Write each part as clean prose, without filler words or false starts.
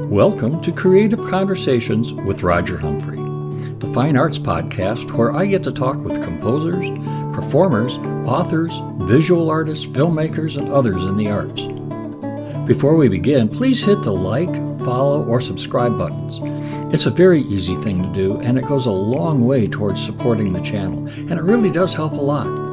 Welcome to Creative Conversations with Roger Humphrey, the fine arts podcast where I get to talk with composers, performers, authors, visual artists, filmmakers, and others in the arts. Before we begin, please hit the like, follow, or subscribe buttons. It's a very easy thing to do, and it goes a long way towards supporting the channel, and it really does help a lot.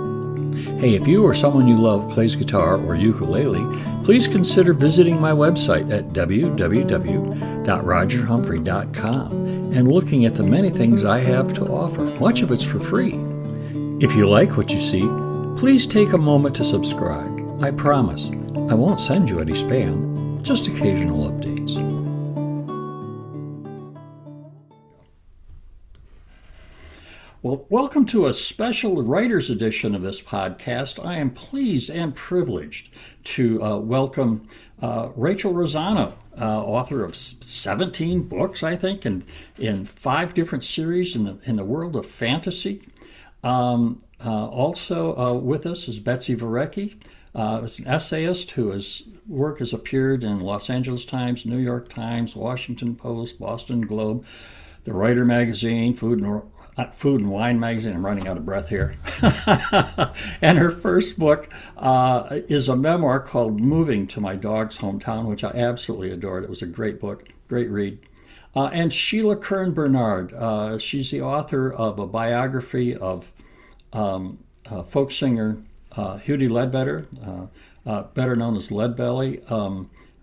Hey, if you or someone you love plays guitar or ukulele, please consider visiting my website at www.rogerhumphrey.com and looking at the many things I have to offer. Much of it's for free. If you like what you see, please take a moment to subscribe. I promise I won't send you any spam, just occasional updates. Well, welcome to a special writer's edition of this podcast. I am pleased and privileged to welcome Rachel Rossano, author of 17 books, I think, and in 5 different series in the world of fantasy. Also with us is Betsy Vereckey, is an essayist whose work has appeared in Los Angeles Times, New York Times, Washington Post, Boston Globe, The Writer Magazine, Food and Wine Magazine. I'm running out of breath here. And her first book is a memoir called Moving to My Dog's Hometown, which I absolutely adored. It was a great book, great read. And Sheila Curran Bernard. She's the author of a biography of folk singer Hughie Ledbetter, better known as Leadbelly.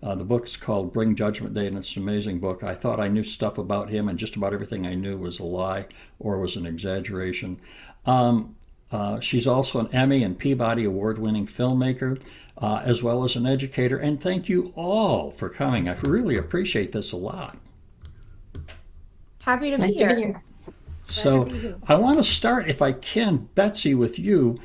The book's called Bring Judgment Day, and it's an amazing book. I thought I knew stuff about him, and just about everything I knew was a lie or was an exaggeration. She's also an Emmy and Peabody award-winning filmmaker, as well as an educator. And thank you all for coming. I really appreciate this a lot. Happy to be here. So I want to start, if I can, Betsy, with you.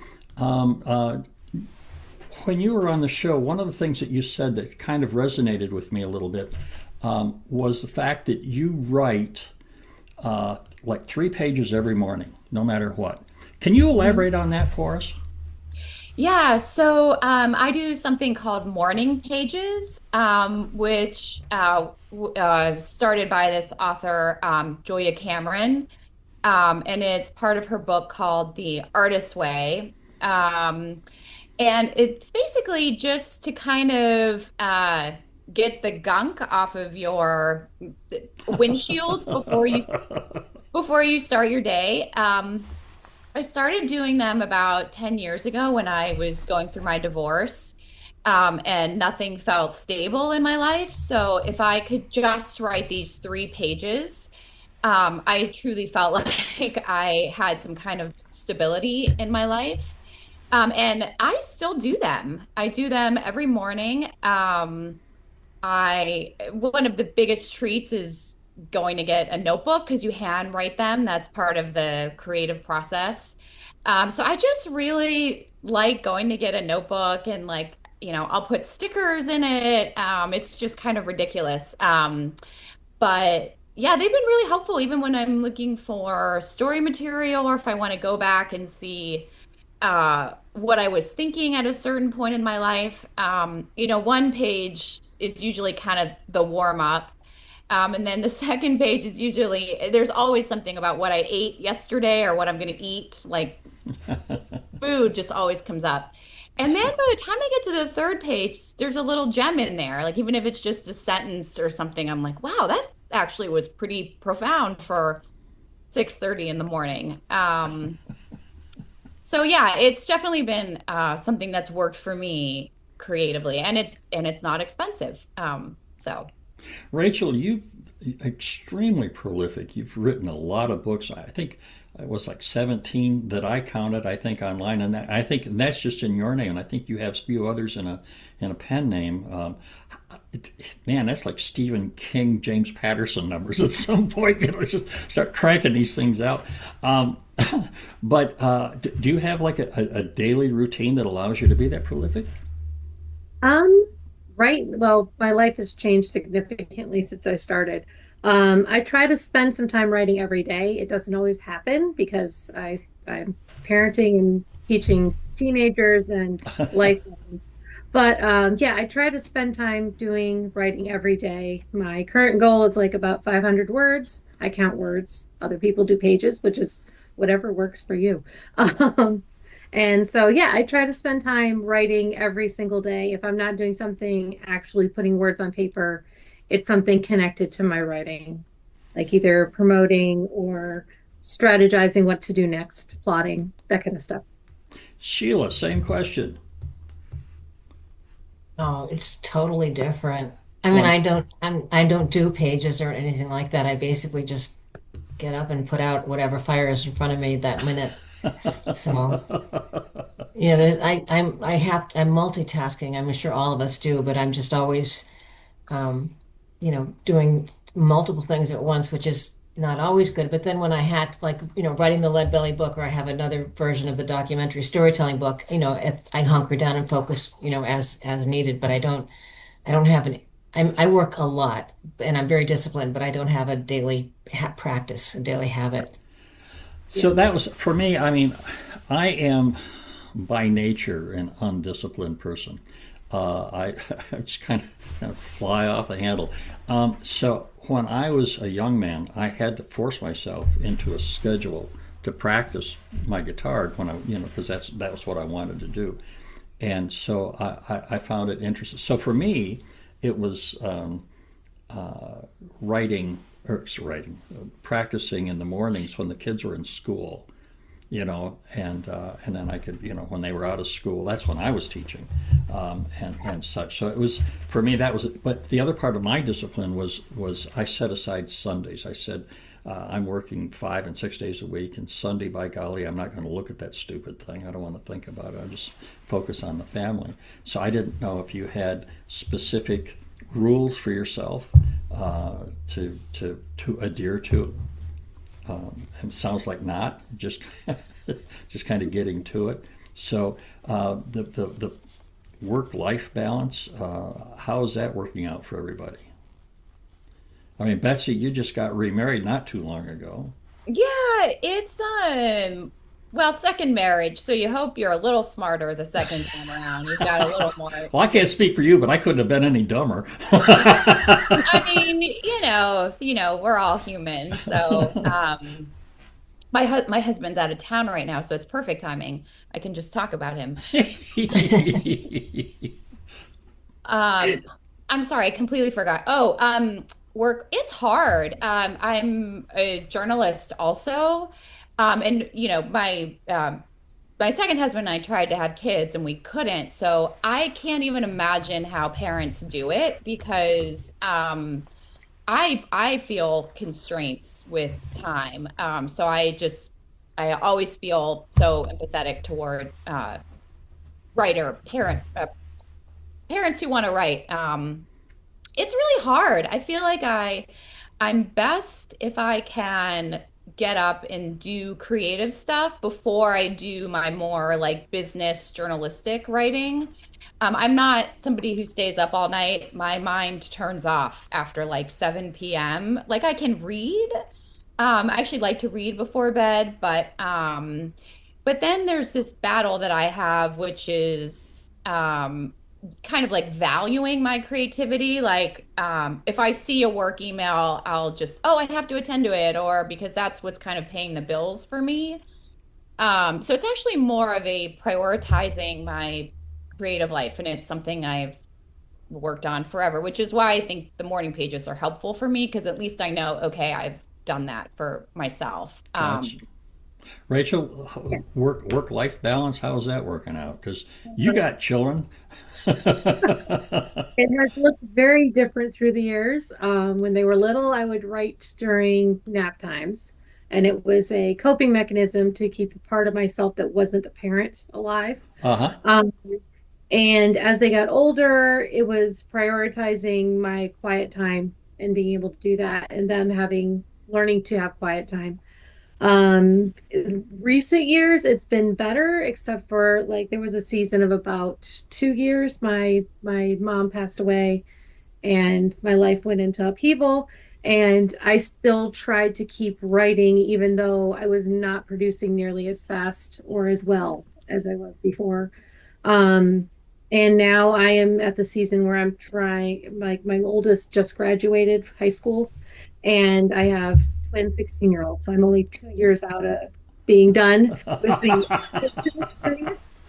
When you were on the show, one of the things that you said that kind of resonated with me a little bit was the fact that you write like 3 pages every morning, no matter what. Can you elaborate on that for us? Yeah, so I do something called morning pages, which started by this author, Julia Cameron, and it's part of her book called The Artist's Way. And it's basically just to kind of get the gunk off of your windshield before you start your day. I started doing them about 10 years ago when I was going through my divorce, and nothing felt stable in my life. So if I could just write these 3 pages, I truly felt like I had some kind of stability in my life. And I still do them. I do them every morning. One of the biggest treats is going to get a notebook because you handwrite them. That's part of the creative process. So I just really like going to get a notebook and I'll put stickers in it. It's just kind of ridiculous. But yeah, they've been really helpful even when I'm looking for story material or if I want to go back and see what I was thinking at a certain point in my life. One page is usually kind of the warm up. And then the second page is usually, there's always something about what I ate yesterday or what I'm going to eat. Like food just always comes up. And then by the time I get to the third page, there's a little gem in there. Like even if it's just a sentence or something, I'm like, wow, that actually was pretty profound for 6:30 in the morning. So yeah, it's definitely been something that's worked for me creatively, and it's not expensive. So, Rachel, you've extremely prolific. You've written a lot of books. I think it was like 17 that I counted. I think online, and that's just in your name. And I think you have a few others in a pen name. Man, that's like Stephen King, James Patterson numbers at some point. Just start cranking these things out. But do you have like a daily routine that allows you to be that prolific? Right. Well, my life has changed significantly since I started. I try to spend some time writing every day. It doesn't always happen because I'm parenting and teaching teenagers and life. But yeah, I try to spend time doing writing every day. My current goal is like about 500 words. I count words. Other people do pages, which is whatever works for you. Um, and so, yeah, I try to spend time writing every single day. If I'm not doing something actually putting words on paper, it's something connected to my writing, like either promoting or strategizing what to do next, plotting, that kind of stuff. Sheila, same question. Oh, it's totally different. I mean, One, I don't do pages or anything like that. I basically just get up and put out whatever fire is in front of me that minute. So, yeah, I'm multitasking. I'm sure all of us do, but I'm just always, um, doing multiple things at once, which is not always good. But then when I had like, writing the Lead Belly book, or I have another version of the documentary storytelling book, I hunker down and focus, as needed. But I don't have an, I work a lot and I'm very disciplined, but I don't have a daily practice, a daily habit. Yeah. so that was for me. I mean, I am by nature an undisciplined person. I just kind of fly off the handle. So when I was a young man, I had to force myself into a schedule to practice my guitar when because that was what I wanted to do, and so I found it interesting. So for me, it was writing practicing in the mornings when the kids were in school, and then I could, when they were out of school, that's when I was teaching, and such. So it was for me that was. But the other part of my discipline was I set aside Sundays. I said. I'm working 5 and 6 days a week, and Sunday, by golly, I'm not going to look at that stupid thing. I don't want to think about it. I just focus on the family. So I didn't know if you had specific rules for yourself to adhere to. It sounds like not just just kind of getting to it. So the work life balance, how is that working out for everybody? I mean, Betsy, you just got remarried not too long ago. Yeah, it's well, second marriage, so you hope you're a little smarter the second time around. You've got a little more Well, I can't speak for you, but I couldn't have been any dumber. I mean, we're all human. So, my husband's out of town right now, so it's perfect timing. I can just talk about him. Um, I'm sorry, I completely forgot. Oh, work, it's hard. I'm a journalist also. And my second husband and I tried to have kids and we couldn't. So I can't even imagine how parents do it because I feel constraints with time. So I always feel so empathetic toward writer parents who want to write. It's really hard. I feel like I'm best if I can get up and do creative stuff before I do my more like business journalistic writing. I'm not somebody who stays up all night. My mind turns off after like 7 p.m. Like I can read. I actually like to read before bed, but then there's this battle that I have, which is kind of like valuing my creativity. Like, if I see a work email, I'll just, oh, I have to attend to it, or because that's what's kind of paying the bills for me. So it's actually more of a prioritizing my creative life, and it's something I've worked on forever, which is why I think the morning pages are helpful for me because at least I know, okay, I've done that for myself. Gotcha. Rachel, work life balance, how's that working out? Because you got children. It has looked very different through the years. When they were little, I would write during nap times, and it was a coping mechanism to keep a part of myself that wasn't a parent alive. Uh huh. Um, and as they got older, it was prioritizing my quiet time and being able to do that, and then having learning to have quiet time. In recent years, it's been better, except for like there was a season of about 2 years. My mom passed away, and my life went into upheaval. And I still tried to keep writing, even though I was not producing nearly as fast or as well as I was before. Um, And now I am at the season where I'm trying, like my oldest just graduated high school, and I have twin 16-year-olds. So I'm only 2 years out of being done with the experience.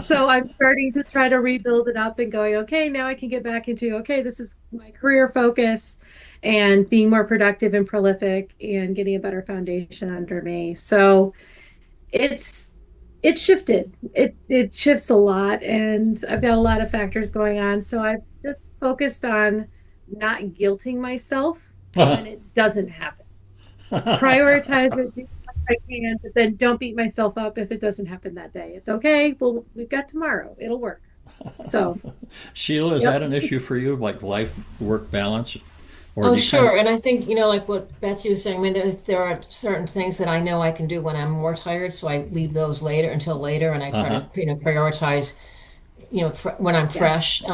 So I'm starting to try to rebuild it up and going, okay, now I can get back into, okay, this is my career focus and being more productive and prolific and getting a better foundation under me. So it's it shifted. It shifts a lot, and I've got a lot of factors going on. So I've just focused on not guilting myself when it doesn't happen. Prioritize it, do what I can, but then don't beat myself up if it doesn't happen that day. It's okay. Well, we've got tomorrow. It'll work. So, Sheila, is yep. that an issue for you, like life work balance? Or Oh, do you kind sure. And I think, like what Betsy was saying, I mean, there are certain things that I know I can do when I'm more tired, so I leave those later until later, and I try uh-huh. to, prioritize, fr when I'm Yeah. fresh.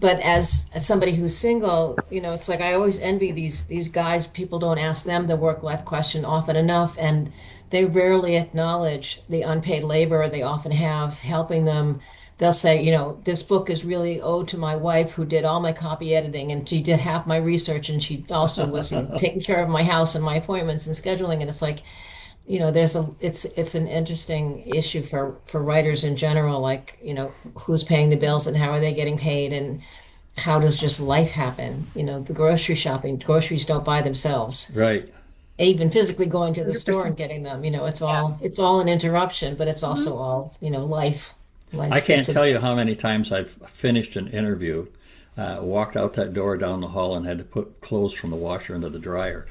But as somebody who's single, it's like I always envy these guys. People don't ask them the work-life question often enough, and they rarely acknowledge the unpaid labor they often have helping them. They'll say, this book is really owed to my wife who did all my copy editing and she did half my research and she also was, taking care of my house and my appointments and scheduling. And it's like, it's an interesting issue for writers in general, like, who's paying the bills and how are they getting paid and how does just life happen? The grocery shopping, groceries don't buy themselves. Right. Even physically going to the store 100%. and getting them, it's Yeah. all an interruption, but it's Mhm. also all, life. I Life can't gets a tell you how many times I've finished an interview, walked out that door down the hall, and had to put clothes from the washer into the dryer.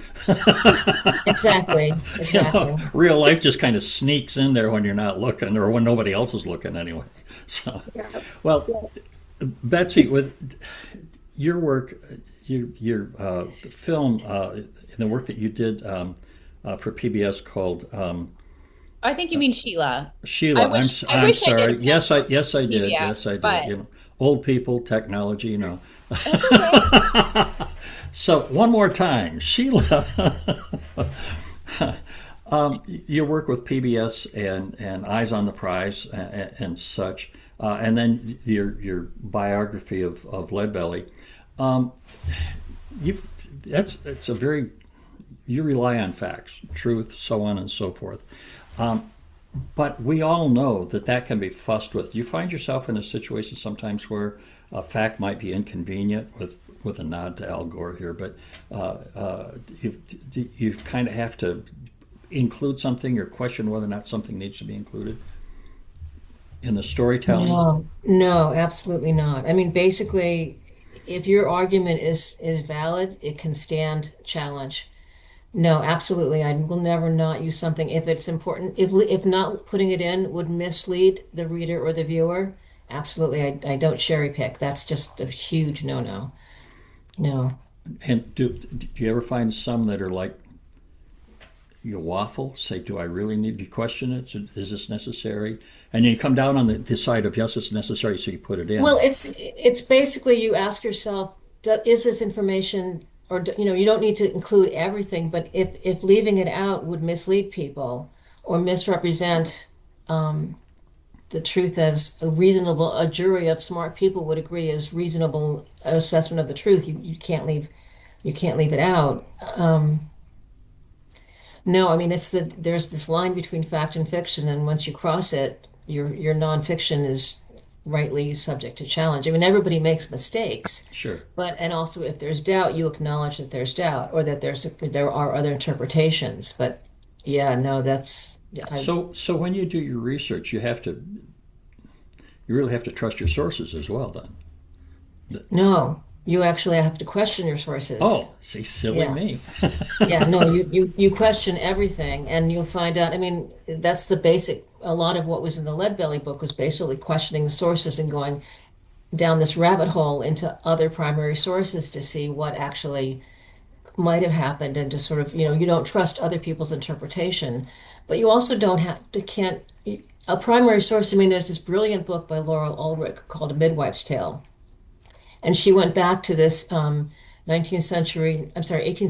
exactly, exactly. Real life just kind of sneaks in there when you're not looking, or when nobody else is looking anyway. So, Yeah. well, Yes. Betsy, with your work, your film, and the work that you did for PBS called I think you mean Sheila. Sheila, I I'm wish I did sorry. film for Yes I did. Yes PBS, I did. but Old people, technology. that's okay. So one more time, Sheila. You work with PBS and Eyes on the Prize and such, and then your biography of Leadbelly. Um, you that's it's a very you rely on facts, truth, so on and so forth. Um, but we all know that that can be fussed with. Do you find yourself in a situation sometimes where a fact might be inconvenient, with a nod to Al Gore here, but you kind of have to include something or question whether or not something needs to be included in the storytelling? No, no, absolutely not. I mean, basically, if your argument is valid, it can stand challenge. No, absolutely. I will never not use something if it's important. If not putting it in would mislead the reader or the viewer, absolutely. I don't cherry pick. That's just a huge no-no. No. And do you ever find some that are like you waffle, say, do I really need to question it? Is this necessary? And you come down on the side of yes, it's necessary, so you put it in. Well, it's basically you ask yourself, is this information, or you don't need to include everything, but if leaving it out would mislead people or misrepresent the truth as a jury of smart people would agree is reasonable assessment of the truth, you can't leave it out. No, I mean there's this line between fact and fiction, and once you cross it, your nonfiction is rightly subject to challenge. I mean, everybody makes mistakes, Sure. and also if there's doubt, you acknowledge that there's doubt or that there are other interpretations. But yeah, no, that's So when you do your research, you really have to trust your sources as well, then. no, you actually have to question your sources. Oh, see, silly Yeah. me. Yeah, no, you question everything and you'll find out. I mean, that's the basic, a lot of what was in the Leadbelly book was basically questioning the sources and going down this rabbit hole into other primary sources to see what actually might have happened and to sort of, you don't trust other people's interpretation, but you also don't have to, can't, a primary source. I mean, there's this brilliant book by Laurel Ulrich called A Midwife's Tale. And she went back to this 18th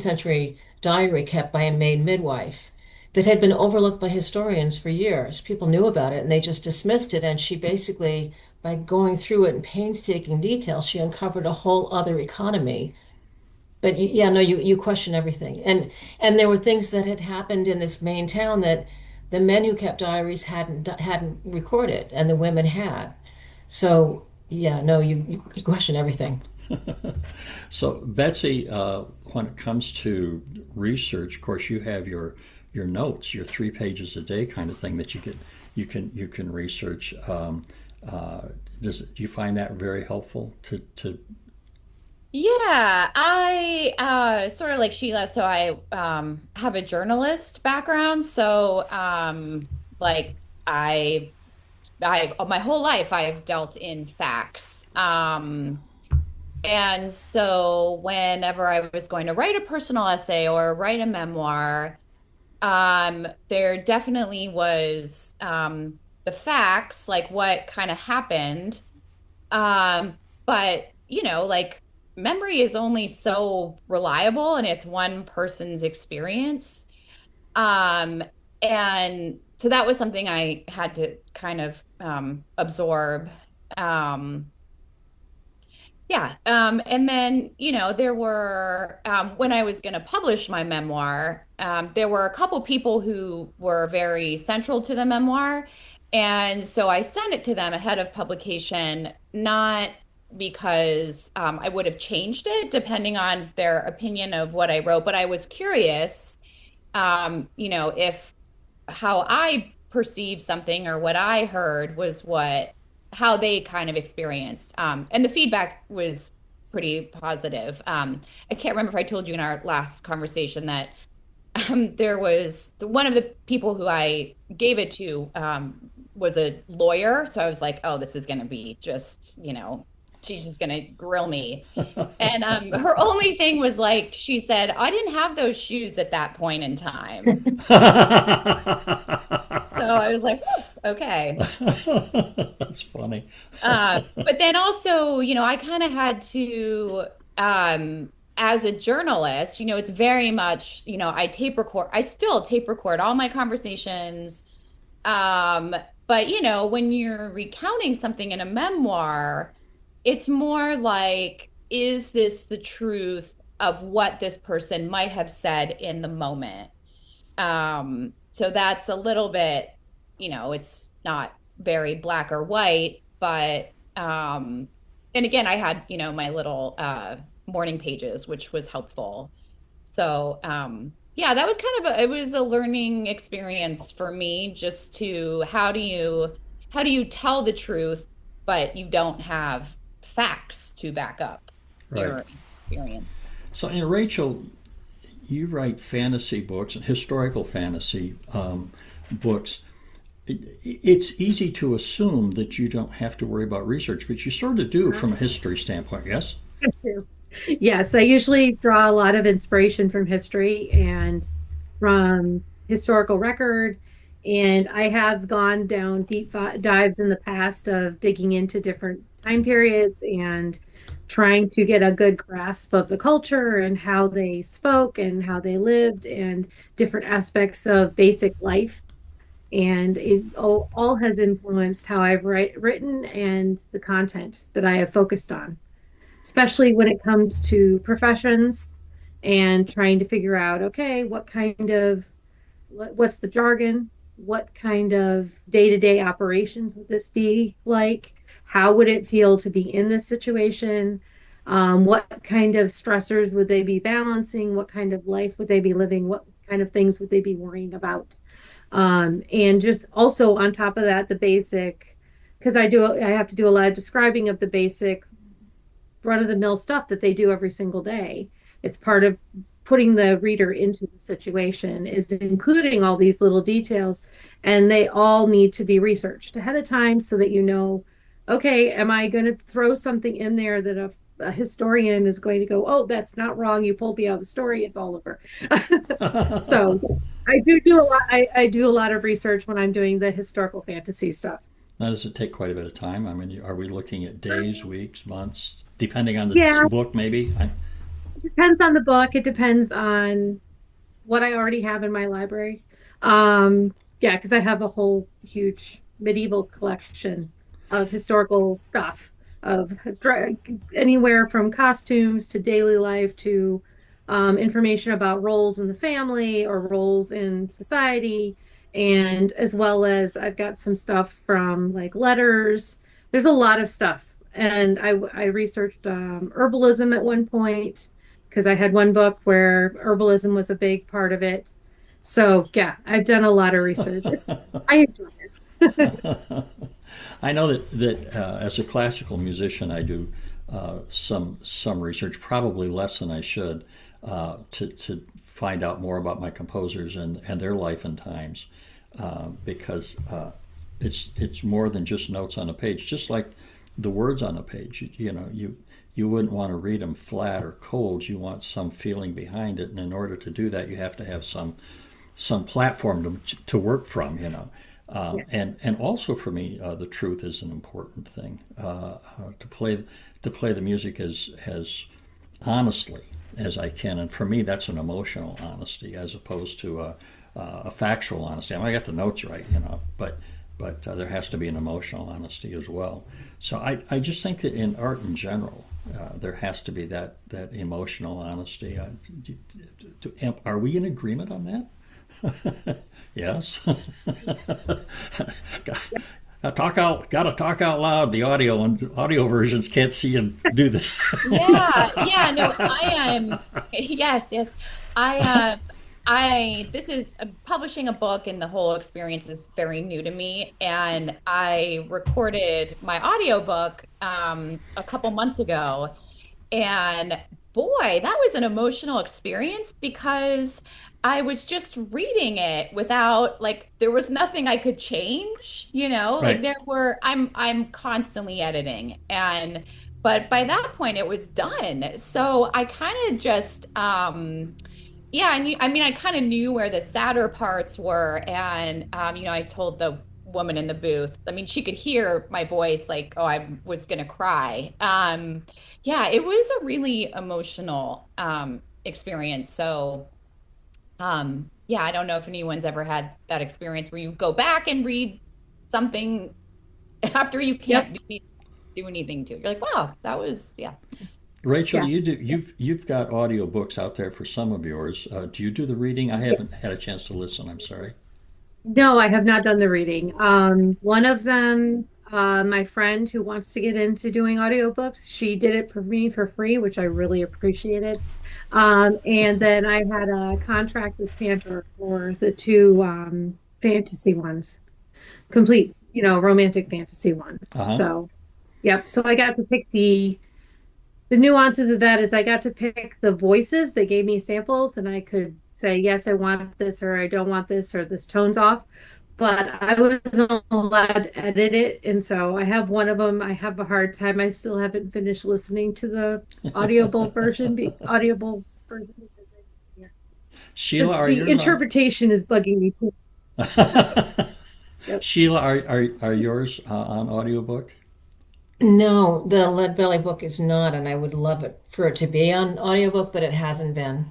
century diary kept by a maid midwife that had been overlooked by historians for years. People knew about it and they just dismissed it. And she basically by going through it in painstaking detail, she uncovered a whole other economy. But yeah, no, you question everything. And there were things that had happened in this main town that the men who kept diaries hadn't recorded, and the women had. So yeah, no, you question everything. So, Betsy, when it comes to research, of course, you have your notes, your 3 pages a day kind of thing that you can research. Do you find that very helpful to Yeah, I sort of like Sheila, so I have a journalist background. So like I I my whole life I've dealt in facts. And so whenever I was going to write a personal essay or write a memoir, there definitely was the facts, like what kind of happened. But like memory is only so reliable and it's one person's experience. Um, and so that was something I had to kind of absorb. Um, yeah. And then, there were, when I was going to publish my memoir, there were a couple people who were very central to the memoir. And so I sent it to them ahead of publication, not because I would have changed it depending on their opinion of what I wrote, but I was curious, if how I perceived something or what I heard was how they kind of experienced. And the feedback was pretty positive. I can't remember if I told you in our last conversation that there was one of the people who I gave it to was a lawyer. So I was like, oh, this is going to be just, she's just going to grill me. And her only thing was like, she said, I didn't have those shoes at that point in time. So I was like, "Whew, okay." That's funny. But then also, I kind of had to, as a journalist, it's very much, I still tape record all my conversations. Um, but, when you're recounting something in a memoir, it's more like, is this the truth of what this person might have said in the moment? So that's a little bit, it's not very black or white, but and again, I had, my little morning pages, which was helpful. So yeah, that was it was a learning experience for me, just to how do you tell the truth, but you don't have facts to back up Right. your experience. So, and Rachel, you write fantasy books and historical fantasy books. It's easy to assume that you don't have to worry about research, but you sort of do from a history standpoint, yes? Yes, I usually draw a lot of inspiration from history and from historical record. And I have gone down deep dives in the past of digging into different time periods and trying to get a good grasp of the culture and how they spoke and how they lived and different aspects of basic life. And it all has influenced how I've written and the content that I have focused on, especially when it comes to professions and trying to figure out, okay, what's the jargon? What kind of day-to-day operations would this be like? How would it feel to be in this situation? What kind of stressors would they be balancing? What kind of life would they be living? What kind of things would they be worrying about? And just also on top of that, the basic, because I have to do a lot of describing of the basic run of the mill stuff that they do every single day. It's part of putting the reader into the situation, is including all these little details, and they all need to be researched ahead of time so that okay, am I going to throw something in there that a historian is going to go, oh, that's not wrong. You pulled me out of the story. It's all over. So I do a lot. I do a lot of research when I'm doing the historical fantasy stuff. Now, does it take quite a bit of time? I mean, are we looking at days, weeks, months, depending on Yeah, the book, maybe? it depends on the book. It depends on what I already have in my library. Yeah, because I have a whole huge medieval collection. of historical stuff, of anywhere from costumes to daily life to information about roles in the family or roles in society. And as well as I've got some stuff from like letters. There's a lot of stuff. And I researched herbalism at one point because I had one book where herbalism was a big part of it. So yeah, I've done a lot of research. I enjoy it. I know that as a classical musician, I do some research, probably less than I should, to find out more about my composers and their life and times, because it's more than just notes on a page. Just like the words on a page, you wouldn't want to read them flat or cold. You want some feeling behind it, and in order to do that, you have to have some platform to work from. And also for me, the truth is an important thing. To play the music as honestly as I can, and for me, that's an emotional honesty as opposed to a factual honesty. I got the notes right, but there has to be an emotional honesty as well. So I just think that in art in general, there has to be that emotional honesty. Are we in agreement on that? Yes. Gotta talk out loud. The audio versions can't see and do this. Yeah, no, I am. Yes. This is publishing a book, and the whole experience is very new to me. And I recorded my audiobook a couple months ago, and boy, that was an emotional experience because I was just reading it without there was nothing I could change, Right. I'm constantly editing, but by that point it was done. So I kind of just yeah, I kind of knew where the sadder parts were, and I told the woman in the booth. I mean, she could hear my voice, like, oh, I was gonna cry. Yeah, it was a really emotional experience. So, yeah, I don't know if anyone's ever had that experience where you go back and read something after you Yep. can't do anything to it. You're like, wow, that was, yeah. Rachel, Yeah. you've got audiobooks out there for some of yours. Do you do the reading? I haven't had a chance to listen. I'm sorry. No, I have not done the reading. One of them, my friend who wants to get into doing audiobooks, she did it for me for free, which I really appreciated. And then I had a contract with Tantor for the two fantasy ones, complete, romantic fantasy ones. Uh huh. So, yep. So I got to pick the nuances of that is I got to pick the voices. They gave me samples and I could say, yes, I want this, or I don't want this, or this tone's off. But I wasn't allowed to edit it. And so I have one of them. I have a hard time. I still haven't finished listening to the audible version. Yeah. Sheila, are The yours on? interpretation is bugging me too. Yep. Sheila, are yours on audiobook? No, the Lead Belly book is not, and I would love it for it to be on audiobook, but it hasn't been.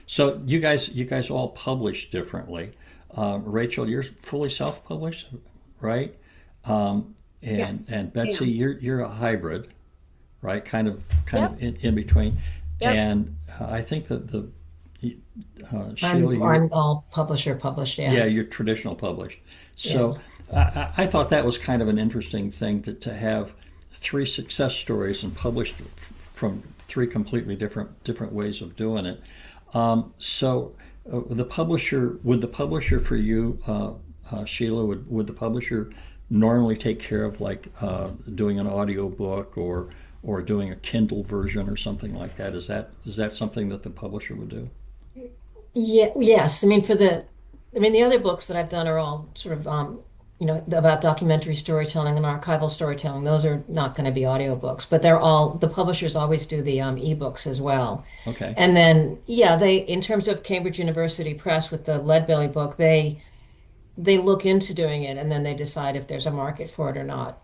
So you guys all publish differently. Rachel, you're fully self-published, right? And Yes, and I Betsy, am. you're a hybrid, right? Kind of Yep. in between. Yep. And I think that the Sheila, I'm all publisher published, yeah. yeah, you're traditional published. Yeah. So I thought that was kind of an interesting thing to have three success stories and published from three completely different ways of doing it. So the publisher for you, Sheila, would the publisher normally take care of doing an audio book or doing a Kindle version or something like that? Is that something that the publisher would do? Yeah, yes. The other books that I've done are all sort of, about documentary storytelling and archival storytelling. Those are not going to be audiobooks, but the publishers always do the ebooks as well. Okay. And then, yeah, in terms of Cambridge University Press with the Leadbelly book, they look into doing it and then they decide if there's a market for it or not.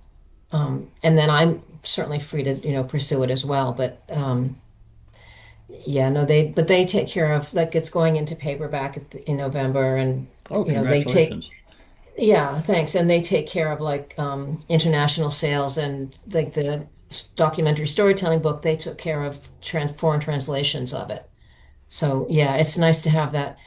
And then I'm certainly free to, pursue it as well. But yeah, no, they take care of, like, it's going into paperback in November, and Oh, they take congratulations. Yeah, thanks. And they take care of like international sales and like the documentary storytelling book, they took care of foreign translations of it. So yeah, it's nice to have that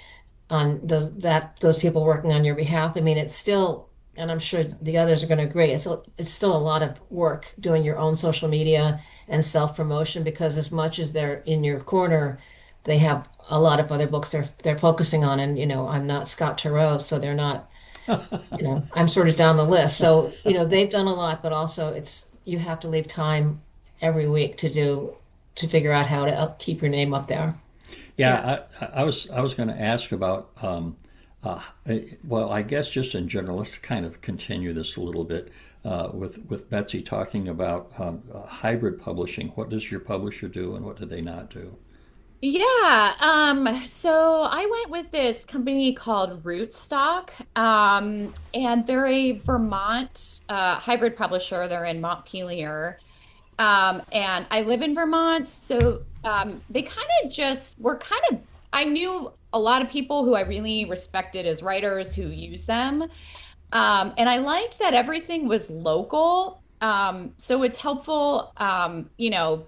on those people working on your behalf. I mean, it's still, and I'm sure the others are going to agree, it's still a lot of work doing your own social media and self-promotion because as much as they're in your corner, they have a lot of other books they're focusing on. And I'm not Scott Turow, so they're not, I'm sort of down the list. So, they've done a lot, but also it's you have to leave time every week to figure out how to keep your name up there. Yeah. Yeah, I was going to ask about well, I guess just in general. Let's kind of continue this a little bit with Betsy talking about hybrid publishing. What does your publisher do, and what do they not do? Yeah, so I went with this company called Rootstock, and they're a Vermont hybrid publisher. They're in Montpelier. And I live in Vermont, so they kind of just were kind of, I knew a lot of people who I really respected as writers who use them. And I liked that everything was local. So it's helpful. The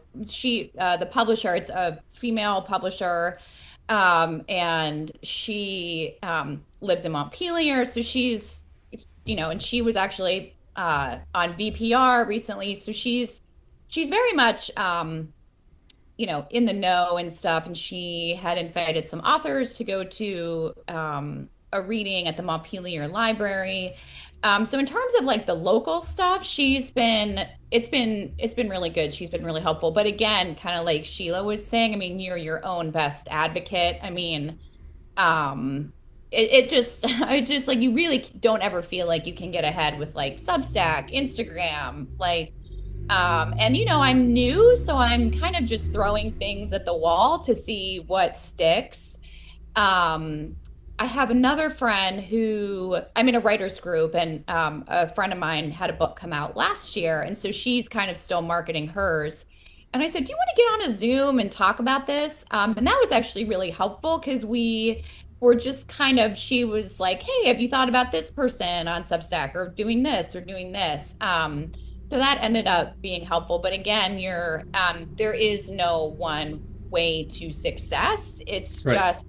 publisher, it's a female publisher, and she lives in Montpelier. So and she was actually on VPR recently. So she's very much in the know and stuff. And she had invited some authors to go to a reading at the Montpelier Library. So in terms of like the local stuff, it's been really good. She's been really helpful. But again, kind of like Sheila was saying, I mean, you're your own best advocate. I mean, it just it's just like you really don't ever feel like you can get ahead with like Substack, Instagram, like and I'm new, so I'm kind of just throwing things at the wall to see what sticks. Um, I have another friend who I'm in a writers group, and a friend of mine had a book come out last year, and so she's kind of still marketing hers. And I said, "Do you want to get on a Zoom and talk about this?" And that was actually really helpful because we were just kind of, she was like, "Hey, have you thought about this person on Substack or doing this or doing this?" So that ended up being helpful. But again, there is no one way to success. It's Right. just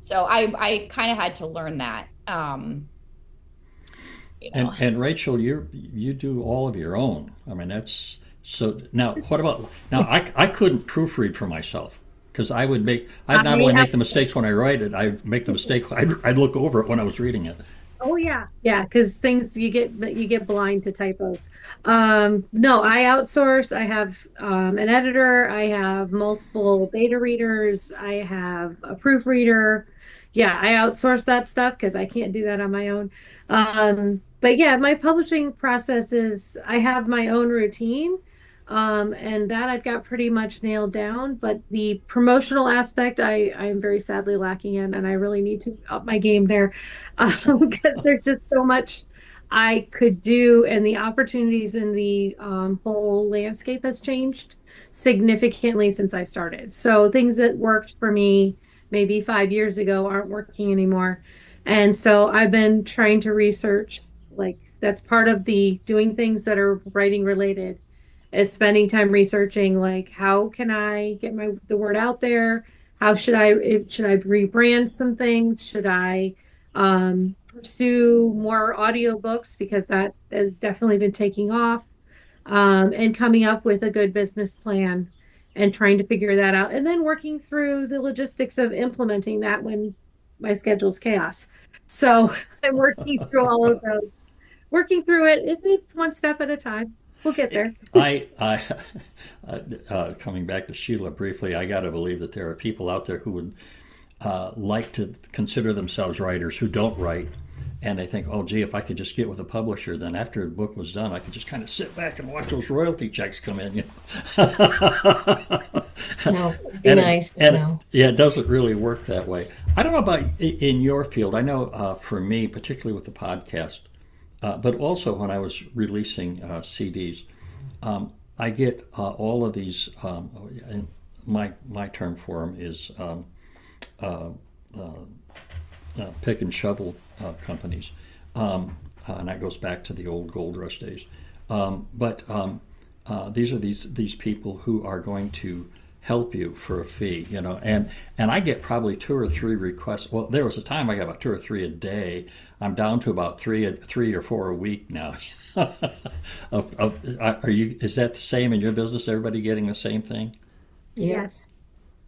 so I kind of had to learn that. You know. And Rachel, you do all of your own. I mean, that's so. Now, what about now? I couldn't proofread for myself because I'd not I only have make the mistakes when I write it, I'd make the mistake. I'd look over it when I was reading it. Oh yeah. Yeah, because things you get blind to typos. No, I outsource. I have an editor, I have multiple beta readers, I have a proofreader. Yeah, I outsource that stuff because I can't do that on my own. But yeah, my publishing process is I have my own routine. And that I've got pretty much nailed down. But the promotional aspect, I'm very sadly lacking in, and I really need to up my game there because there's just so much I could do, and the opportunities in the whole landscape has changed significantly since I started. So things that worked for me maybe 5 years ago aren't working anymore. And so I've been trying to research, like that's part of the doing things that are writing related is spending time researching like how can I get the word out there? How should I rebrand some things? Should I pursue more audiobooks because that has definitely been taking off, and coming up with a good business plan and trying to figure that out, and then working through the logistics of implementing that when my schedule's chaos. So I'm working through all of those, working through it. It's one step at a time. We'll get there. I coming back to Sheila briefly, I got to believe that there are people out there who would like to consider themselves writers who don't write, and they think, oh, gee, if I could just get with a publisher, then after the book was done, I could just kind of sit back and watch those royalty checks come in. No, it'd be And nice, but and no. yeah, it doesn't really work that way. I don't know about in your field. I know for me, particularly with the podcast, but also when I was releasing CDs, I get all of these. And my term for them is pick and shovel companies And that goes back to the old gold rush days. But these are these people who are going to help you for a fee, and I get probably 2 or 3 requests. Well, there was a time I got about 2 or 3 a day. I'm down to about three or four a week now. Are you? Is that the same in your business? Everybody getting the same thing? Yeah. Yes.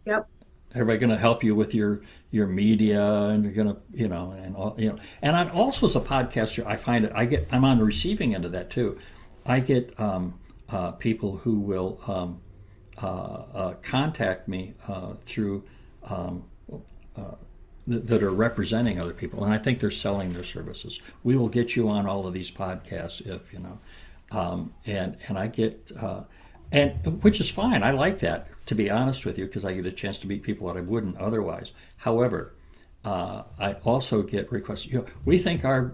Yep. Everybody going to help you with your media, and you're going to and all, and I'm also, as a podcaster, I find it I'm on the receiving end of that too. I get people who will contact me through that are representing other people, and I think they're selling their services. We will get you on all of these podcasts if and I get and which is fine. I like that, to be honest with you, because I get a chance to meet people that I wouldn't otherwise. However, I also get requests. We think our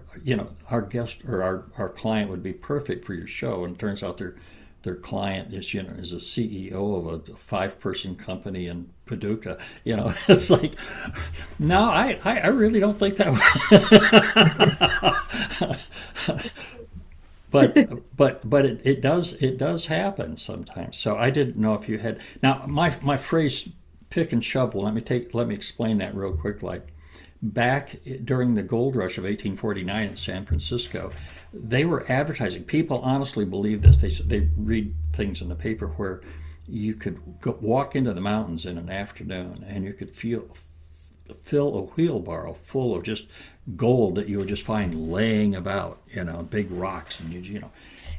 guest or our client would be perfect for your show, and it turns out their client is a CEO of a 5-person company in Paducah. It's like, no, I really don't think that. But it does happen sometimes. So I didn't know if you had. Now my phrase pick and shovel. Let me explain that real quick. Like, back during the gold rush of 1849 in San Francisco, they were advertising. People honestly believe this. They read things in the paper where you could walk into the mountains in an afternoon and you could fill a wheelbarrow full of just gold that you would just find laying about, big rocks,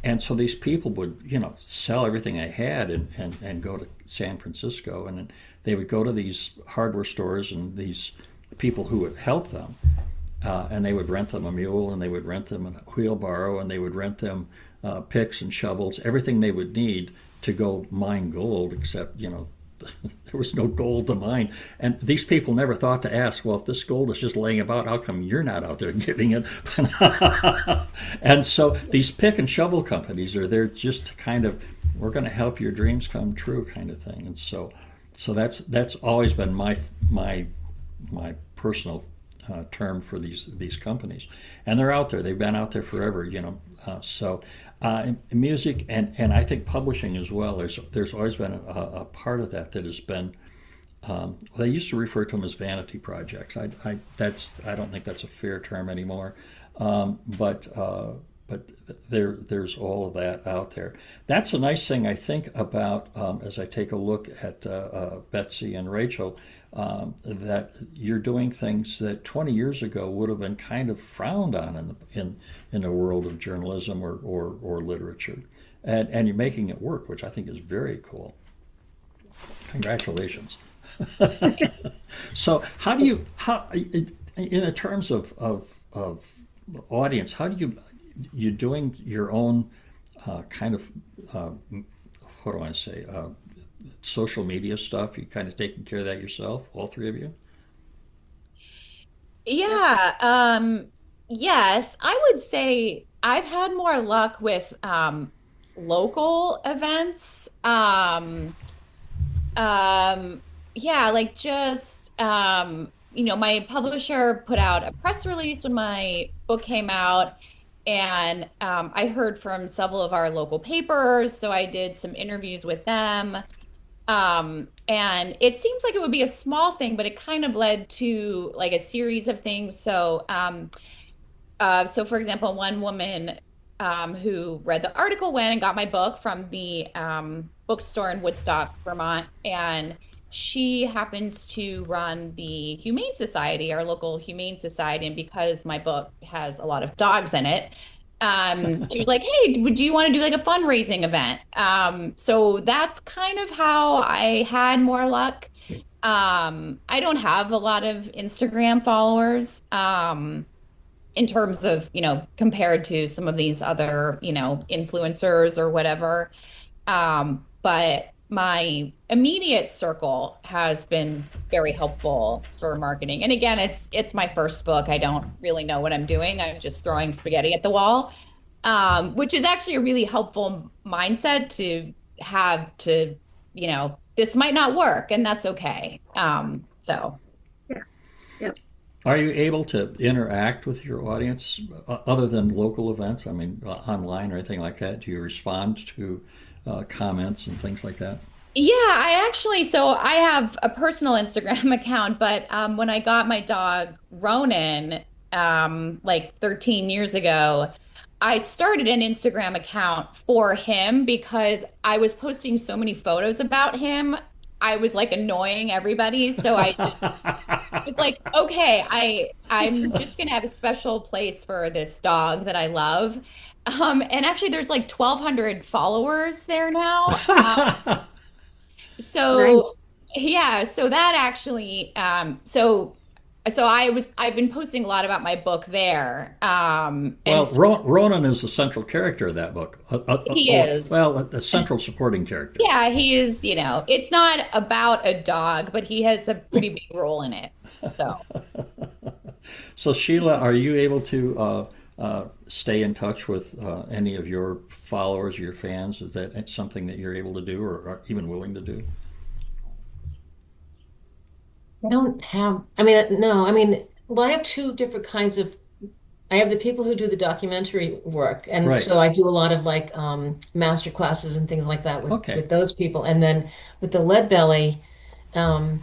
and so these people would, sell everything they had and go to San Francisco, and then they would go to these hardware stores and these people who would help them, and they would rent them a mule, and they would rent them a wheelbarrow, and they would rent them picks and shovels, everything they would need to go mine gold, except, there was no gold to mine. And these people never thought to ask, well, if this gold is just laying about, how come you're not out there getting it? And so these pick and shovel companies are there just to kind of, we're going to help your dreams come true, kind of thing. And so that's always been my personal term for these companies, and they're out there. They've been out there forever, music and I think publishing as well. There's always been a part of that has been. They used to refer to them as vanity projects. I don't think that's a fair term anymore, but there's all of that out there. That's a nice thing, I think, about as I take a look at Betsy and Rachel, that you're doing things that 20 years ago would have been kind of frowned on in the world of journalism or literature, and you're making it work, which I think is very cool. Congratulations. So how in terms of audience, how do you doing your own kind of what do I say, social media stuff? You kind of taking care of that yourself, all three of you? Yeah, yes, I would say I've had more luck with local events. Yeah, like just my publisher put out a press release when my book came out, and I heard from several of our local papers, so I did some interviews with them. And it seems like it would be a small thing, but it kind of led to like a series of things. So for example, one woman who read the article went and got my book from the bookstore in Woodstock, Vermont, and she happens to run the Humane Society, our local Humane Society, and because my book has a lot of dogs in it, she was like, "Hey, do you want to do like a fundraising event?" So that's kind of how I had more luck. I don't have a lot of Instagram followers, in terms of, compared to some of these other, influencers or whatever. But my immediate circle has been very helpful for marketing. And again, it's my first book. I don't really know what I'm doing. I'm just throwing spaghetti at the wall, which is actually a really helpful mindset to have to, this might not work, and that's okay. So Yes. Yep. Are you able to interact with your audience other than local events? I mean, online or anything like that? Do you respond to comments and things like that? Yeah, I actually, so I have a personal Instagram account, but when I got my dog Ronan, like 13 years ago, I started an Instagram account for him because I was posting so many photos about him. I was like annoying everybody. So I just was like, okay, I'm just gonna have a special place for this dog that I love. And actually there's like 1,200 followers there now. Nice. So yeah, so that actually so I've been posting a lot about my book there. And Well, so Ronan is the central character of that book. he Well, is. a central supporting character. Yeah, he is, it's not about a dog, but he has a pretty big role in it. So So, Sheila, are you able to stay in touch with any of your followers, your fans? Is that something that you're able to do or are even willing to do? I don't have, I mean, no, I mean, well, I have two different kinds of, I have the people who do the documentary work. And Right. so I do a lot of like master classes and things like that Okay. with those people. And then with the Lead Belly, um,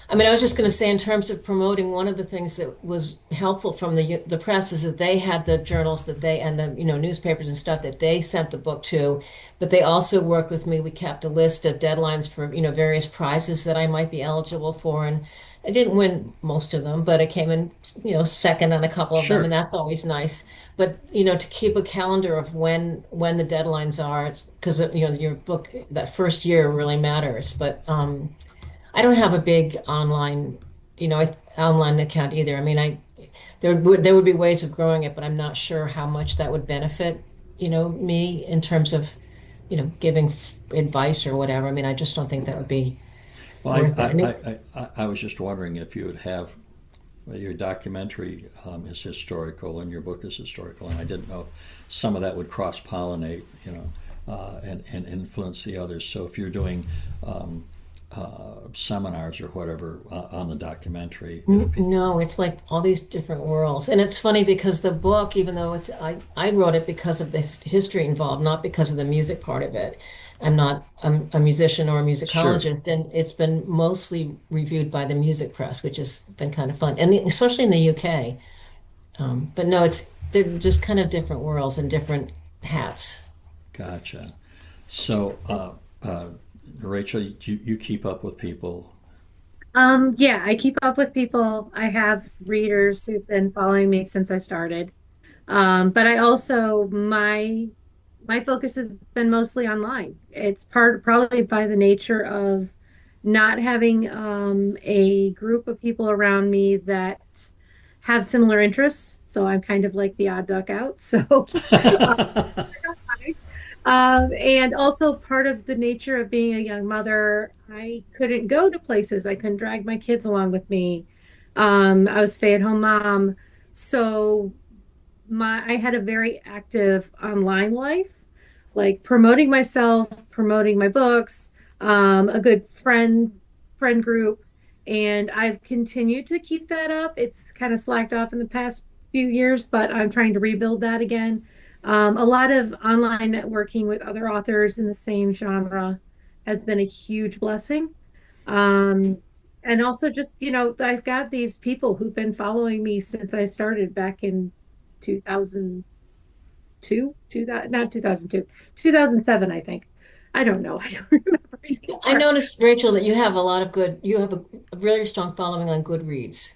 I mean, I was just going to say, in terms of promoting, one of the things that was helpful from the press is that they had the journals that they and the newspapers and stuff that they sent the book to, but they also worked with me. We kept a list of deadlines for various prizes that I might be eligible for, and I didn't win most of them, but I came in second on a couple of them, and Sure. that's always nice. But to keep a calendar of when the deadlines are, because your book that first year really matters, but. I don't have a big online account either. I mean, there would be ways of growing it, but I'm not sure how much that would benefit, me in terms of, giving advice or whatever. I mean, I just don't think that would be Well, worth it. I mean, I was just wondering if you would have well, your documentary is historical and your book is historical, and I didn't know if some of that would cross pollinate, and influence the others. So if you're doing seminars or whatever on the documentary, No, it's like all these different worlds. And it's funny because the book, even though I wrote it because of this history involved, not because of the music part of it. I'm a musician or a sure. musicologist, and it's been mostly reviewed by the music press, which has been kind of fun, and especially in the UK. But no, they're just kind of different worlds and different hats. Gotcha. So, Rachel, you keep up with people. Yeah, I keep up with people. I have readers who've been following me since I started. But I also my focus has been mostly online. It's probably by the nature of not having a group of people around me that have similar interests. So I'm kind of like the odd duck out. So and also part of the nature of being a young mother, I couldn't go to places. I couldn't drag my kids along with me. I was stay-at-home mom. So I had a very active online life, like promoting myself, promoting my books, a good friend group, and I've continued to keep that up. It's kind of slacked off in the past few years, but I'm trying to rebuild that again. A lot of online networking with other authors in the same genre has been a huge blessing. Um, and also just, I've got these people who've been following me since I started back in 2002, 2000, not 2002, 2007, I think. I don't know. I don't remember I anymore. noticed, Rachel, that you have a really strong following on Goodreads.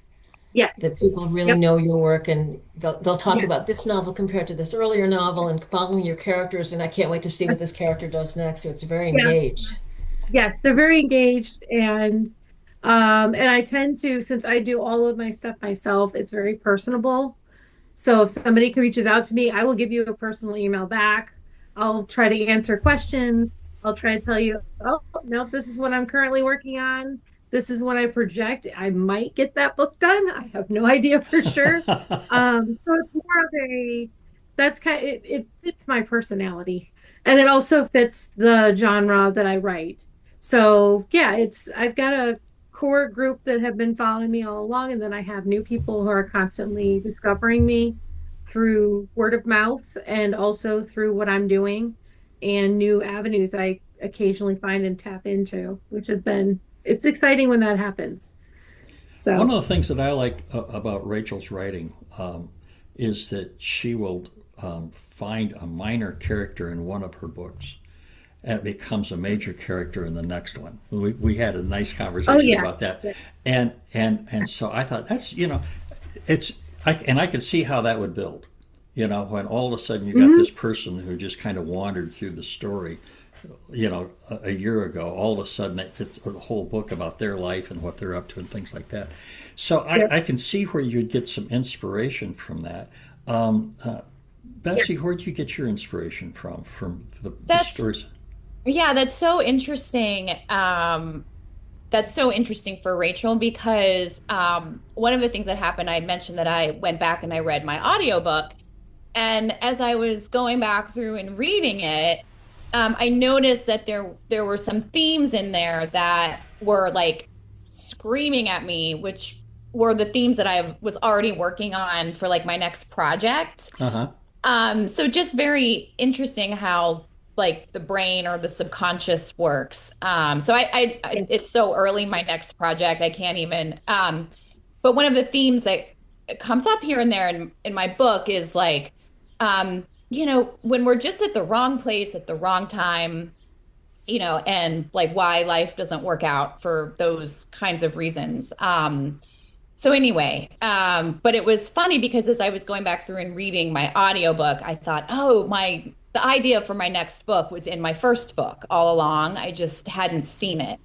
That Yes. people really Yep. know your work, and they'll talk Yeah. about this novel compared to this earlier novel and following your characters, and I can't wait to see what this character does next. So it's very Yeah. engaged. Yes, they're very engaged and I tend to, since I do all of my stuff myself, it's very personable. So if somebody reaches out to me, I will give you a personal email back. I'll try to answer questions. I'll try to tell you, oh, no, this is what I'm currently working on. This is what I project. I might get that book done. I have no idea for sure. So it's more of that's it fits my personality. And it also fits the genre that I write. So yeah, I've got a core group that have been following me all along, and then I have new people who are constantly discovering me through word of mouth and also through what I'm doing and new avenues I occasionally find and tap into, which has been it's exciting when that happens. One So, of the things that I like about Rachel's writing is that she will find a minor character in one of her books and it becomes a major character in the next one. We had a nice oh conversation yeah. about that, and so I thought that's it's and I could see how that would build. When all of a sudden you got Hmm. this person who just kind of wandered through the story, a year ago, all of a sudden it's a whole book about their life and what they're up to and things like that. So Yeah. I can see where you'd get some inspiration from that. Yeah. Betsy, where do you get your inspiration from the That's stories? yeah, that's so interesting. That's so interesting for Rachel because one of the things that happened, I had mentioned that I went back and I read my audiobook. And as I was going back through and reading it, I noticed that there were some themes in there that were like screaming at me, which were the themes that I was already working on for like my next project. Uh huh. So just very interesting how like the brain or the subconscious works. So Yeah. it's so early in my next project, I can't even. But one of the themes that comes up here and there in my book is like, when we're just at the wrong place at the wrong time, and like why life doesn't work out for those kinds of reasons. So anyway, but it was funny because as I was going back through and reading my audiobook, I thought, oh, the idea for my next book was in my first book all along. I just hadn't seen it.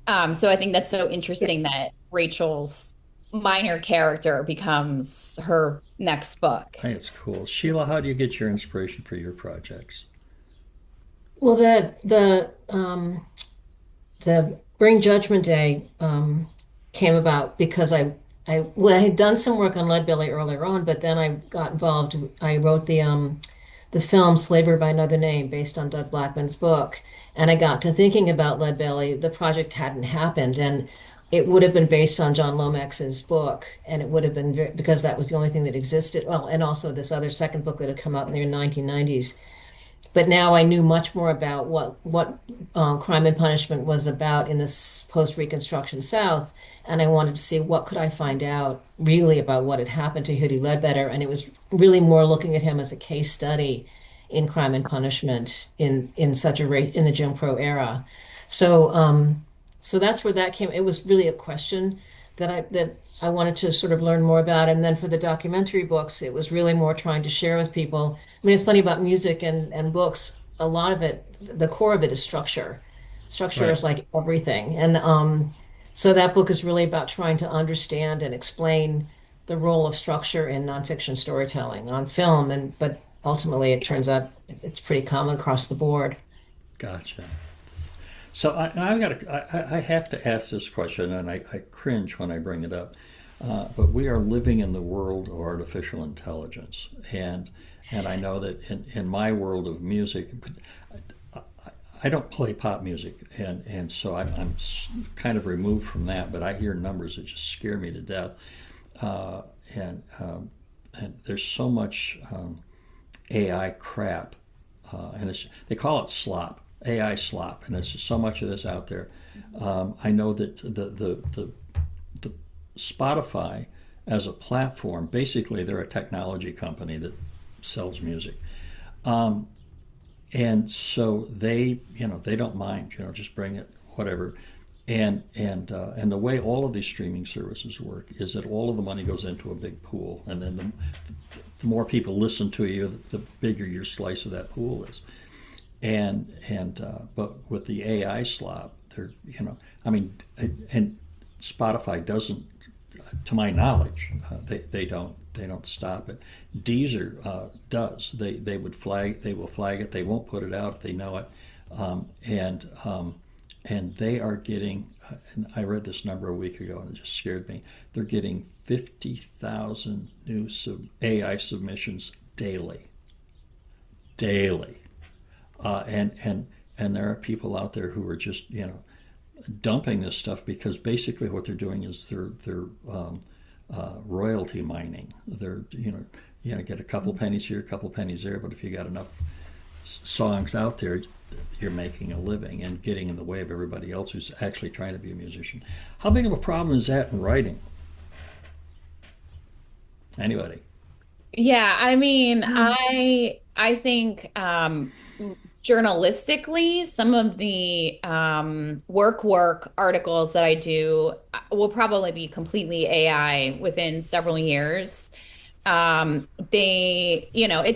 So I think that's so Yeah. interesting that Rachel's minor character becomes her next book. I think it's cool. Sheila, how do you get your inspiration for your projects? Well, the Bring Judgment Day came about because I had done some work on Leadbelly earlier on, but then I got involved. I wrote the film Slavery by Another Name based on Doug Blackman's book, and I got to thinking about Leadbelly. The project hadn't happened, and it would have been based on John Lomax's book, and it would have been because that was the only thing that existed. Well, and also this other second book that had come out in the 1990s. But now I knew much more about what Crime and Punishment was about in this post-Reconstruction South, and I wanted to see what could I find out really about what had happened to Huddie Ledbetter, and it was really more looking at him as a case study in Crime and Punishment in the Jim Crow era. So so that's where that came. It was really a question that I wanted to sort of learn more about. And then for the documentary books, it was really more trying to share with people. I mean, it's funny about music and books. A lot of it, the core of it is structure. Structure Right. is like everything. And so that book is really about trying to understand and explain the role of structure in nonfiction storytelling on film. But ultimately, it turns out it's pretty common across the board. Gotcha. So I have to ask this question, and I cringe when I bring it up. But we are living in the world of artificial intelligence, and I know that in my world of music, I don't play pop music, and so I'm kind of removed from that. But I hear numbers that just scare me to death, uh, and and there's so much AI crap, and they call it slop, AI slop, and there's so much of this out there. I know that the Spotify as a platform, basically they're a technology company that sells music. And so they don't mind, just bring it, whatever. And the way all of these streaming services work is that all of the money goes into a big pool, and then the more people listen to you, the bigger your slice of that pool is. But with the AI slop, I mean, and Spotify doesn't, to my knowledge, they don't stop it. Deezer does. They will flag it. They won't put it out if they know it. And they are getting. And I read this number a week ago, and it just scared me. They're getting 50,000 new AI submissions daily. Daily. And there are people out there who are just dumping this stuff because basically what they're doing is they're royalty mining. They're get a couple pennies here, a couple pennies there, but if you got enough songs out there, you're making a living and getting in the way of everybody else who's actually trying to be a musician. How big of a problem is that in writing? Anybody? Yeah, I mean, I think journalistically, some of the work articles that I do will probably be completely AI within several years. It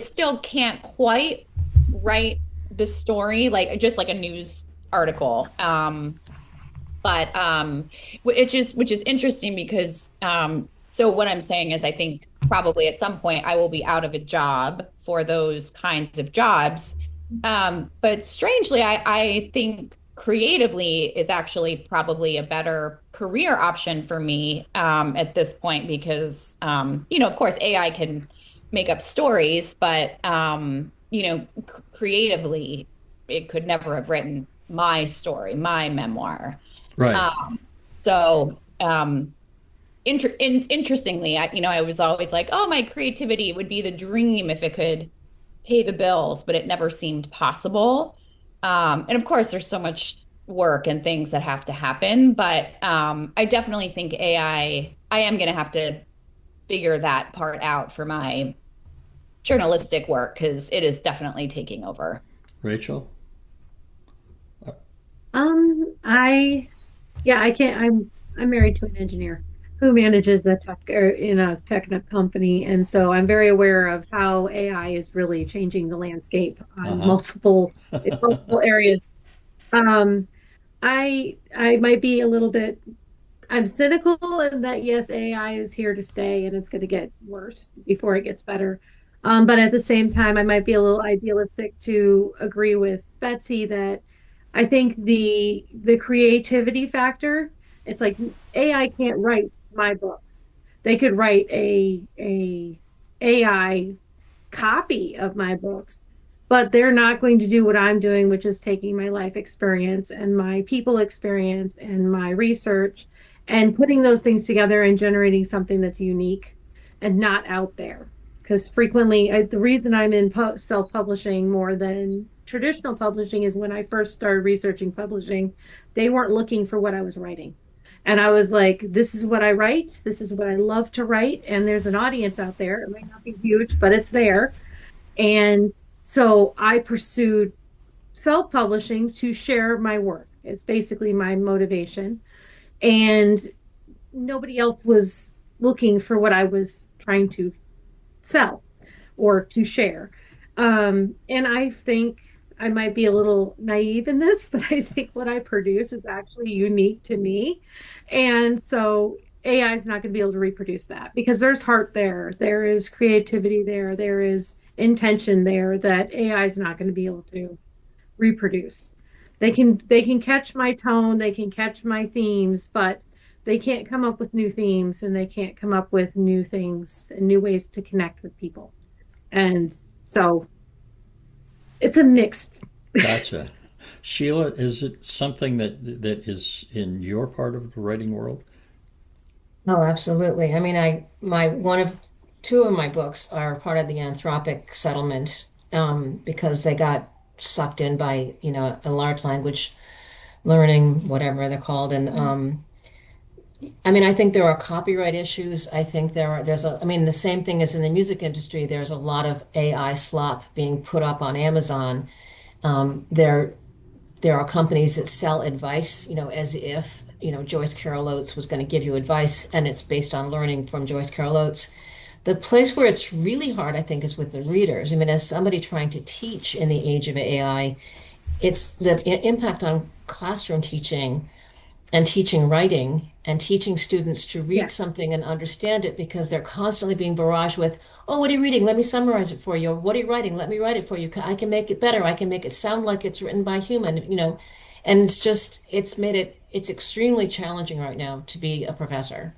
still can't quite write the story like just like a news article. But which is interesting because so what I'm saying is I think probably at some point I will be out of a job for those kinds of jobs. But strangely, I think creatively is actually probably a better career option for me at this point because of course AI can make up stories, but creatively it could never have written my story, my memoir. Right. So interestingly, I was always like, oh, my creativity would be the dream if it could pay the bills, but it never seemed possible. And of course, there's so much work and things that have to happen, but I definitely think I am going to have to figure that part out for my journalistic work because it is definitely taking over. Rachel? I yeah, I can't. I'm married to an engineer who manages a tech or in a tech company, and so I'm very aware of how AI is really changing the landscape on Uh-huh. multiple areas. Um, I might be a little bit. I'm cynical in that yes, AI is here to stay, and it's going to get worse before it gets better. But at the same time, I might be a little idealistic to agree with Betsy that I think the creativity factor, it's like AI can't write my books. They could write a AI copy of my books, but they're not going to do what I'm doing, which is taking my life experience and my people experience and my research and putting those things together and generating something that's unique and not out there. Because frequently, the reason I'm in self-publishing more than traditional publishing is when I first started researching publishing, they weren't looking for what I was writing. And I was like, this is what I write. This is what I love to write. And there's an audience out there. It might not be huge, but it's there. And so I pursued self-publishing to share my work. It's basically my motivation. And nobody else was looking for what I was trying to sell or to share. And I think I might be a little naive in this, but I think what I produce is actually unique to me. And so AI is not going to be able to reproduce that because there's heart there, there is creativity there, there is intention there that AI is not going to be able to reproduce. They can catch my tone, they can catch my themes, but they can't come up with new themes and they can't come up with new things and new ways to connect with people. And so it's a mixed. Gotcha. Sheila, is it something that is in your part of the writing world? Oh, absolutely. I mean, two of my books are part of the Anthropic settlement because they got sucked in by, a large language learning, whatever they're called. And I mean, I think there are copyright issues. I think I mean, the same thing as in the music industry, there's a lot of AI slop being put up on Amazon. There are companies that sell advice, as if, Joyce Carol Oates was going to give you advice and it's based on learning from Joyce Carol Oates. The place where it's really hard, I think, is with the readers. I mean, as somebody trying to teach in the age of AI, it's the impact on classroom teaching and teaching writing and teaching students to read Yes. something and understand it because they're constantly being barraged with, oh, what are you reading? Let me summarize it for you. Or what are you writing? Let me write it for you. I can make it better. I can make it sound like it's written by a human. And it's extremely challenging right now to be a professor.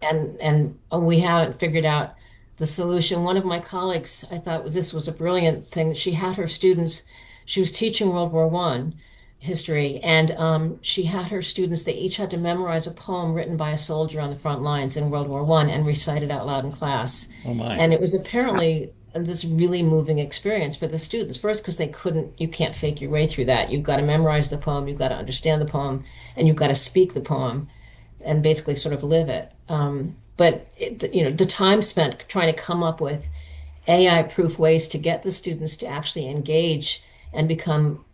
And we haven't figured out the solution. One of my colleagues, I thought this was a brilliant thing. She had her students, she was teaching World War I, history, and she had her students, they each had to memorize a poem written by a soldier on the front lines in World War I and recite it out loud in class. Oh my. And it was apparently this really moving experience for the students. First, because you can't fake your way through that. You've got to memorize the poem, you've got to understand the poem, and you've got to speak the poem and basically sort of live it. But the time spent trying to come up with AI-proof ways to get the students to actually engage and become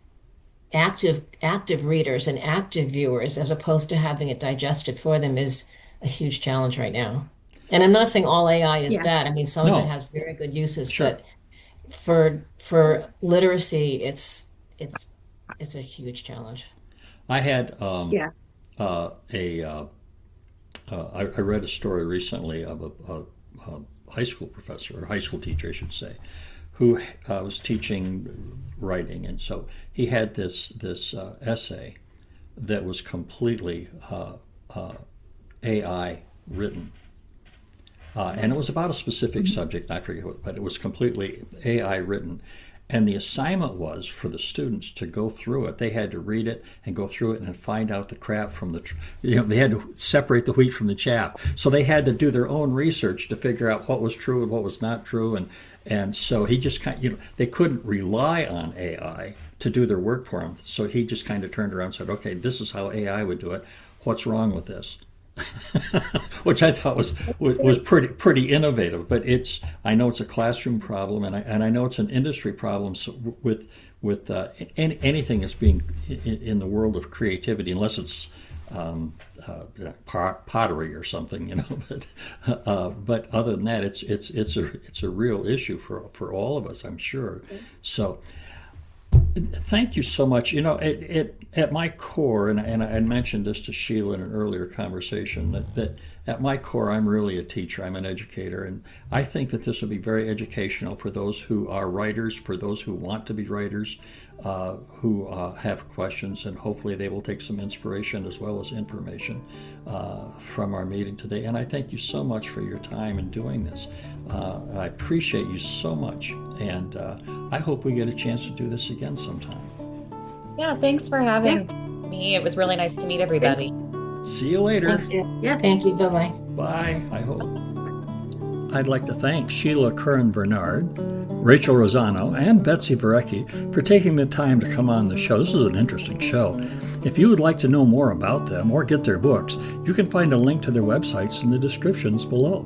active readers and active viewers, as opposed to having it digested for them, is a huge challenge right now. And I'm not saying all AI is bad. I mean, some of it has very good uses, Sure. but for literacy, it's a huge challenge. I had Yeah. I read a story recently of a high school professor, or high school teacher, I should say, who was teaching writing, and so he had this essay that was completely AI written, and it was about a specific subject. I forget what, but it was completely AI written. And the assignment was for the students to go through it. They had to read it and go through it and find out the crap from the, they had to separate the wheat from the chaff. So they had to do their own research to figure out what was true and what was not true. And so he just they couldn't rely on AI to do their work for them. So he just kind of turned around and said, okay, this is how AI would do it. What's wrong with this? Which I thought was pretty innovative, but I know it's a classroom problem, and I know it's an industry problem. So with anything that's being in the world of creativity, unless it's pottery or something, but other than that, it's a real issue for all of us, I'm sure. So. Thank you so much. At my core, and I mentioned this to Sheila in an earlier conversation, that at my core, I'm really a teacher. I'm an educator, and I think that this will be very educational for those who are writers, for those who want to be writers, who have questions, and hopefully they will take some inspiration as well as information from our meeting today. And I thank you so much for your time in doing this. I appreciate you so much, and I hope we get a chance to do this again sometime. Yeah, thanks for having me. It was really nice to meet everybody. See you later. Thank you. Yes. Thank you. Bye-bye. Bye, I hope. I'd like to thank Sheila Curran Bernard, Rachel Rossano, and Betsy Vereckey for taking the time to come on the show. This is an interesting show. If you would like to know more about them or get their books, you can find a link to their websites in the descriptions below.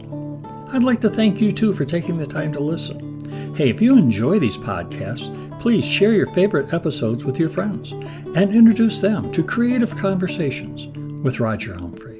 I'd like to thank you too for taking the time to listen. Hey, if you enjoy these podcasts, please share your favorite episodes with your friends and introduce them to Creative Conversations with Roger Humphrey.